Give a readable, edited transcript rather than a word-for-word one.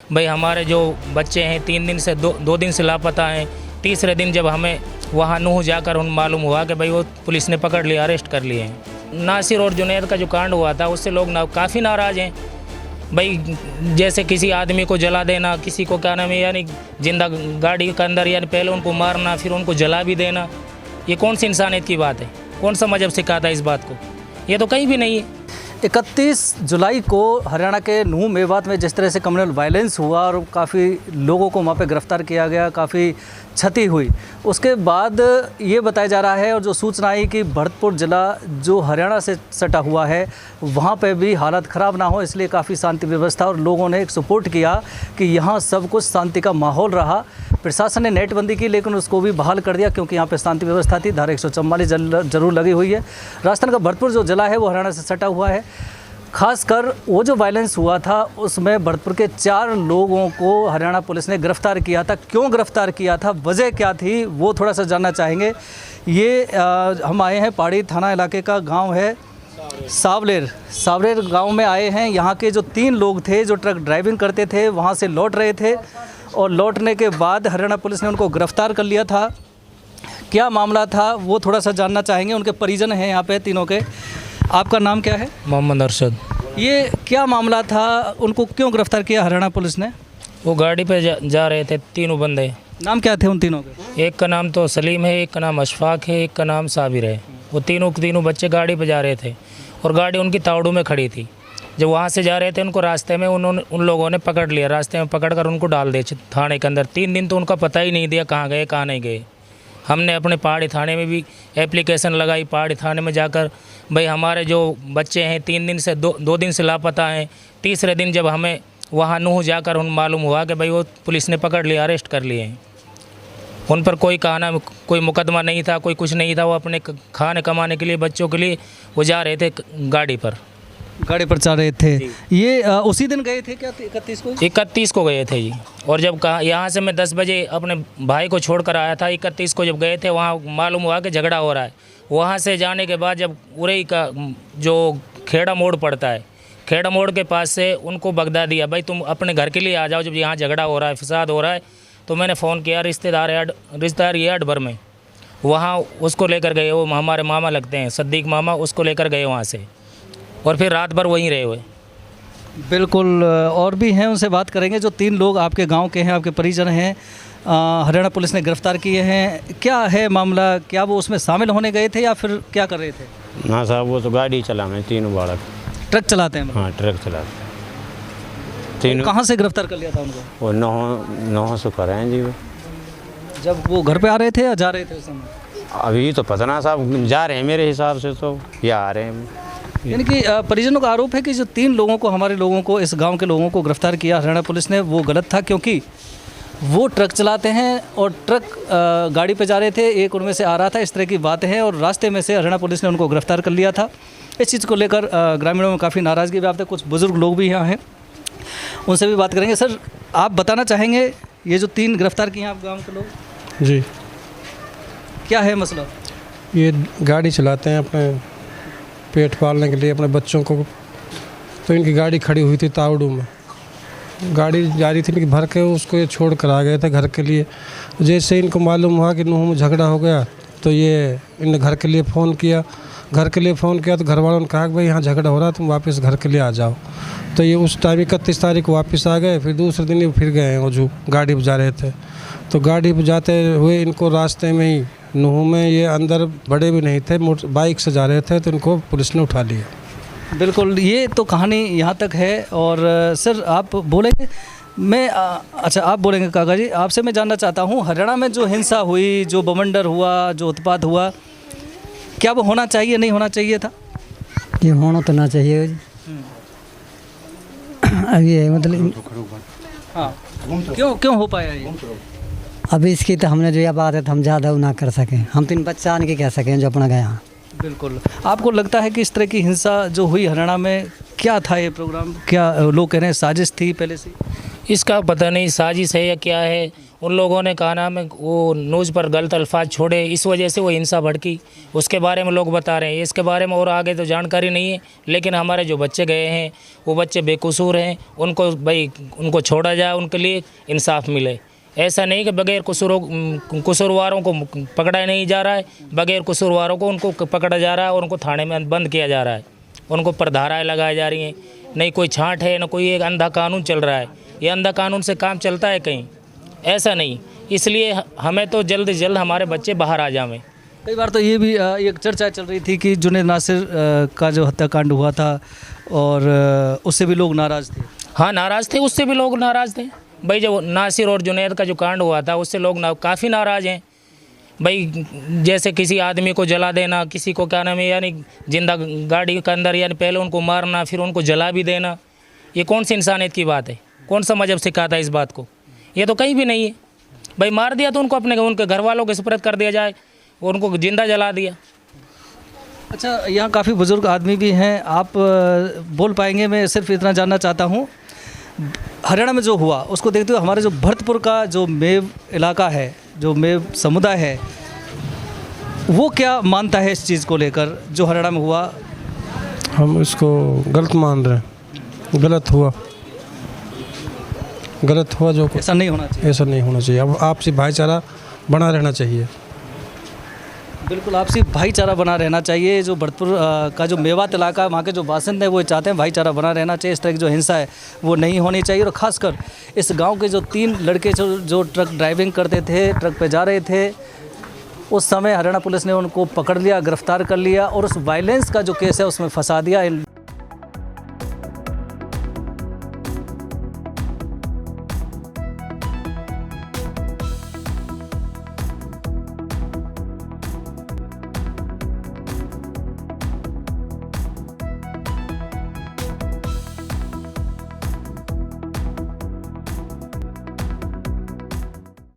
भाई हमारे जो बच्चे हैं 3 दिन से दो दिन से लापता हैं। तीसरे दिन जब हमें वहाँ नूह जाकर उन मालूम हुआ कि भाई वो पुलिस ने पकड़ लिया, अरेस्ट कर लिए हैं। नासिर और जुनैद का जो कांड हुआ था उससे लोग काफ़ी नाराज़ हैं। भाई जैसे किसी आदमी को जला देना, किसी को क्या नाम है यानी जिंदा गाड़ी के अंदर यानी पहले उनको मारना फिर उनको जला भी देना, ये कौन सी इंसानियत की बात है? कौन सा मजहब सिखाता है इस बात को? ये तो कहीं भी नहीं है। 31 जुलाई को हरियाणा के नूह मेवात में जिस तरह से कम्युनल वायलेंस हुआ और काफ़ी लोगों को वहाँ पे गिरफ्तार किया गया, काफ़ी क्षति हुई, उसके बाद ये बताया जा रहा है और जो सूचना आई कि भरतपुर ज़िला जो हरियाणा से सटा हुआ है वहाँ पे भी हालत ख़राब ना हो, इसलिए काफ़ी शांति व्यवस्था और लोगों ने एक सपोर्ट किया कि यहाँ सब कुछ शांति का माहौल रहा। प्रशासन ने नेटबंदी की लेकिन उसको भी बहाल कर दिया क्योंकि यहाँ पे शांति व्यवस्था थी। धारा 144 जरूर लगी हुई है। राजस्थान का भरतपुर जो जिला है वो हरियाणा से सटा हुआ है। खासकर वो जो वायलेंस हुआ था उसमें भरतपुर के 4 लोगों को हरियाणा पुलिस ने गिरफ्तार किया था। क्यों गिरफ्तार किया था, वजह क्या थी, वो थोड़ा सा जानना चाहेंगे। ये हम आए हैं पहाड़ी थाना इलाके का गांव है सावरेर गांव में आए हैं। यहाँ के जो 3 लोग थे जो ट्रक ड्राइविंग करते थे वहाँ से लौट रहे थे और लौटने के बाद हरियाणा पुलिस ने उनको गिरफ्तार कर लिया था। क्या मामला था वो थोड़ा सा जानना चाहेंगे। उनके परिजन हैं यहाँ पे तीनों के। आपका नाम क्या है? मोहम्मद अरशद। ये क्या मामला था, उनको क्यों गिरफ्तार किया हरियाणा पुलिस ने? वो गाड़ी पे जा रहे थे तीनों बंदे। नाम क्या थे उन तीनों के? एक का नाम तो सलीम है, एक का नाम अशफाक है, एक का नाम साबिर है। वो तीनों बच्चे गाड़ी पे जा रहे थे और गाड़ी उनकी तावड़ू में खड़ी थी। जब वहाँ से जा रहे थे उनको रास्ते में उन लोगों ने पकड़ लिया। रास्ते में पकड़ कर उनको डाल दिए थाने के अंदर। 3 दिन तो उनका पता ही नहीं दिया कहाँ गए कहाँ नहीं गए। हमने अपने पहाड़ी थाने में भी एप्लीकेशन लगाई। पहाड़ी थाने में जाकर भाई हमारे जो बच्चे हैं 3 दिन से दो दिन से लापता हैं। तीसरे दिन जब हमें वहाँ नूह जाकर उन मालूम हुआ कि भाई वो पुलिस ने पकड़ लिया, अरेस्ट कर लिए हैं। उन पर कोई मुकदमा नहीं था, कोई कुछ नहीं था। वो अपने खाने कमाने के लिए, बच्चों के लिए वो जा रहे थे गाड़ी पर जा रहे थे। ये उसी दिन गए थे क्या 31 को? 31 को गए थे जी। और जब कहा यहाँ से मैं 10 बजे अपने भाई को छोड़ कर आया था। 31 को जब गए थे वहाँ मालूम हुआ कि झगड़ा हो रहा है। वहाँ से जाने के बाद जब उरई का जो खेड़ा मोड़ पड़ता है, खेड़ा मोड़ के पास से उनको भगदा दिया, भाई तुम अपने घर के लिए आ जाओ, जब यहाँ झगड़ा हो रहा है, फसाद हो रहा है। तो मैंने फ़ोन किया रिश्तेदार ये अडबर में, वहाँ उसको लेकर गए। वो हमारे मामा लगते हैं, सद्दीक मामा, उसको लेकर गए वहाँ से और फिर रात भर वहीं रहे हुए। बिल्कुल, और भी हैं, उनसे बात करेंगे। जो 3 लोग आपके गांव के हैं, आपके परिजन हैं, हरियाणा पुलिस ने गिरफ्तार किए हैं, क्या है मामला? क्या वो उसमें शामिल होने गए थे या फिर क्या कर रहे थे? ना साहब, वो तो गाड़ी चलाते, तीनों बालक ट्रक चलाते हैं। हाँ, ट्रक चलाते तीनों। कहाँ से गिरफ्तार कर लिया था उनको? वो नौ से कर रहे हैं जी। जब वो घर पे आ रहे थे या जा रहे थे उस समय? अभी तो पता ना साहब, जा रहे हैं मेरे हिसाब से तो, या आ रहे हैं। यानी कि परिजनों का आरोप है कि जो 3 लोगों को, हमारे लोगों को, इस गांव के लोगों को गिरफ्तार किया हरियाणा पुलिस ने, वो गलत था क्योंकि वो ट्रक चलाते हैं और ट्रक गाड़ी पे जा रहे थे, एक उनमें से आ रहा था, इस तरह की बातें हैं और रास्ते में से हरियाणा पुलिस ने उनको गिरफ्तार कर लिया था। इस चीज़ को लेकर ग्रामीणों में काफ़ी नाराज़गी व्याप्त है। कुछ बुज़ुर्ग लोग भी यहाँ हैं, उनसे भी बात करेंगे। सर, आप बताना चाहेंगे ये जो 3 गिरफ्तार किए हैं आप गाँव के लोग? जी, क्या है मसला? ये गाड़ी चलाते हैं अपने पेट पालने के लिए, अपने बच्चों को। तो इनकी गाड़ी खड़ी हुई थी तावड़ू में, गाड़ी जा रही थी इनकी भर के, उसको ये छोड़ कर आ गए थे घर के लिए। जैसे इनको मालूम हुआ कि नूह में झगड़ा हो गया तो ये इन घर के लिए फ़ोन किया। तो घर वालों ने कहा कि भाई यहाँ झगड़ा हो रहा है, तुम वापस घर के लिए आ जाओ। तो ये उस टाइम 31 तारीख को वापस आ गए। फिर दूसरे दिन ये फिर गए, वो जो गाड़ी पर जा रहे थे। तो गाड़ी पर जाते हुए इनको रास्ते में ही नूह में, ये अंदर बड़े भी नहीं थे, बाइक से जा रहे थे, तो इनको पुलिस ने उठा लिया। बिल्कुल, ये तो कहानी यहाँ तक है। और सर, आप बोलेंगे? अच्छा, आप बोलेंगे काका जी। आपसे मैं जानना चाहता हूँ, हरियाणा में जो हिंसा हुई, जो बवंडर हुआ, जो उत्पात हुआ, क्या वो होना चाहिए, नहीं होना चाहिए था? ये होना तो ना चाहिए। अभी ये मतलब हाँ, क्यों हो पाया ये? अभी इसकी तो हमने जो ये बात है तो हम ज़्यादा ना कर सकें। हम तो इन बच्चा आने के कह सकें जो अपना गया। बिल्कुल। आपको लगता है कि इस तरह की हिंसा जो हुई हरियाणा में, क्या था ये प्रोग्राम? क्या लोग कह रहे हैं साजिश थी पहले से? इसका पता नहीं साजिश है या क्या है। उन लोगों ने कहा नाम है वो न्यूज़ पर गलत अल्फाज छोड़े, इस वजह से वो हिंसा भड़की, उसके बारे में लोग बता रहे हैं। इसके बारे में और आगे तो जानकारी नहीं है, लेकिन हमारे जो बच्चे गए हैं वो बच्चे बेकसूर हैं, उनको भाई उनको छोड़ा जाए, उनके लिए इंसाफ मिले। ऐसा नहीं कि बगैर कसूरवारों को पकड़ा नहीं जा रहा है, बगैर कसूरवारों को उनको पकड़ा जा रहा है और उनको थाने में बंद किया जा रहा है, उनको पर धाराएँ लगाई जा रही हैं। नहीं कोई छांट है, न कोई एक अंधा कानून चल रहा है। ये अंधा कानून से काम चलता है कहीं? ऐसा नहीं। इसलिए हमें तो जल्द से जल्द हमारे बच्चे बाहर आ जाएं। कई बार तो ये भी एक चर्चा चल रही थी कि जुनैद नासिर का जो हत्याकांड हुआ था और उससे भी लोग नाराज़ थे। हाँ, नाराज़ थे, उससे भी लोग नाराज़ थे भाई। जो नासिर और जुनैद का जो कांड हुआ था उससे लोग काफ़ी नाराज़ हैं भाई। जैसे किसी आदमी को जला देना, किसी को क्या नाम है यानी जिंदा गाड़ी के अंदर, यानी पहले उनको मारना फिर उनको जला भी देना, ये कौन सी इंसानियत की बात है? कौन सा मजहब सिखाता है इस बात को? ये तो कहीं भी नहीं है भाई। मार दिया तो उनको उनके घर वालों के सुपुर्द कर दिया जाए, और उनको जिंदा जला दिया। अच्छा, यहाँ काफ़ी बुज़ुर्ग आदमी भी हैं, आप बोल पाएंगे? मैं सिर्फ इतना जानना चाहता हूँ, हरियाणा में जो हुआ उसको देखते हुए हमारे जो भरतपुर का जो मेव इलाका है, जो मेव समुदाय है, वो क्या मानता है इस चीज़ को लेकर जो हरियाणा में हुआ? हम इसको गलत मान रहे हैं, गलत हुआ जो ऐसा नहीं होना चाहिए। ऐसा नहीं होना चाहिए। अब आपसी भाईचारा बना रहना चाहिए। बिल्कुल आपसी भाईचारा बना रहना चाहिए। जो भरतपुर का जो मेवात इलाका है, वहाँ के जो बासिंदे हैं वो चाहते हैं भाईचारा बना रहना चाहिए। इस तरह की जो हिंसा है वो नहीं होनी चाहिए। और ख़ासकर इस गांव के जो 3 लड़के जो ट्रक ड्राइविंग करते थे, ट्रक पे जा रहे थे, उस समय हरियाणा पुलिस ने उनको पकड़ लिया, गिरफ्तार कर लिया और उस वायलेंस का जो केस है उसमें फंसा दिया।